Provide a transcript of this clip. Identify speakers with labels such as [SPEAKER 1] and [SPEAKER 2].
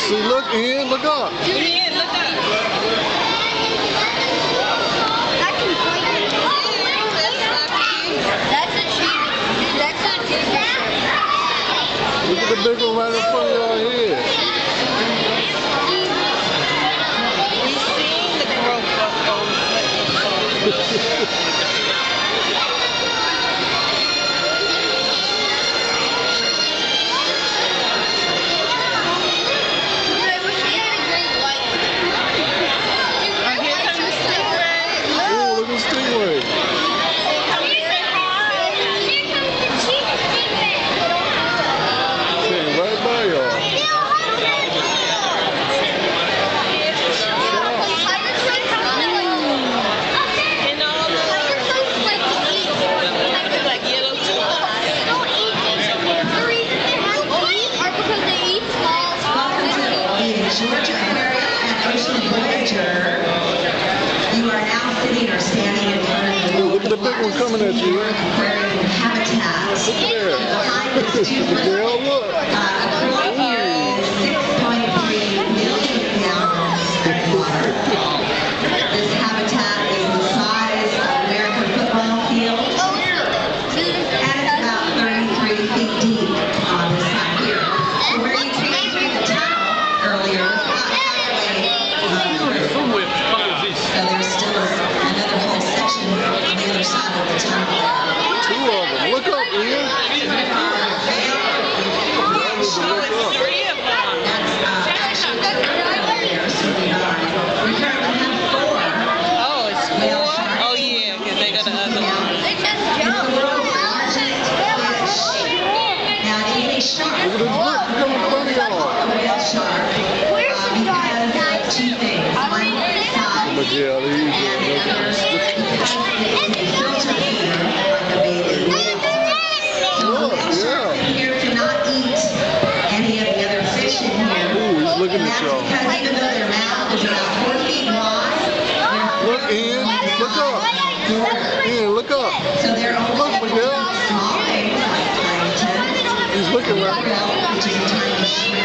[SPEAKER 1] See, look, Ian, look up.
[SPEAKER 2] Ian, look up.
[SPEAKER 1] Look at the big one right in front of your head.
[SPEAKER 2] We've seen the growth of those.
[SPEAKER 3] Georgia Aquarium and Ocean Voyager. You are now sitting or standing in front of the
[SPEAKER 1] look at the big one coming at you.
[SPEAKER 3] Aquarium habitat.
[SPEAKER 1] Look there.
[SPEAKER 3] Behind this 2 aquarium is 6.3 million gallons of water. This habitat is the size of an American football field, and it's about 33 feet deep on this side here. So where you came through the tunnel earlier was not halfway through. So there's still another whole section on the other side of the tunnel.
[SPEAKER 1] 2 of them. Look up, Ian.
[SPEAKER 2] Oh, it's 3 of them.
[SPEAKER 3] We currently have 4.
[SPEAKER 2] Oh, it's 4? Oh, yeah, because they got the other one.
[SPEAKER 3] It's the world's largest fish. Now, it is a shark.
[SPEAKER 1] Look at this. Look, come in front of y'all.
[SPEAKER 3] A real shark. Because of 2 things. One, its size.
[SPEAKER 1] Look, yeah,
[SPEAKER 3] And the other, because it is a filter feeder like a baby. So the whale shark in here cannot eat any of the other fish in here.
[SPEAKER 1] Ooh, he's looking
[SPEAKER 3] And
[SPEAKER 1] at
[SPEAKER 3] that's
[SPEAKER 1] y'all.
[SPEAKER 3] because even though their mouth is about 4 feet wide,
[SPEAKER 1] Look, Ian, look up. Ian, look up.
[SPEAKER 3] so they're only
[SPEAKER 1] Look, Miguel.
[SPEAKER 3] small things like plankton,
[SPEAKER 1] He's looking right now.
[SPEAKER 3] which is a tiny shrimp.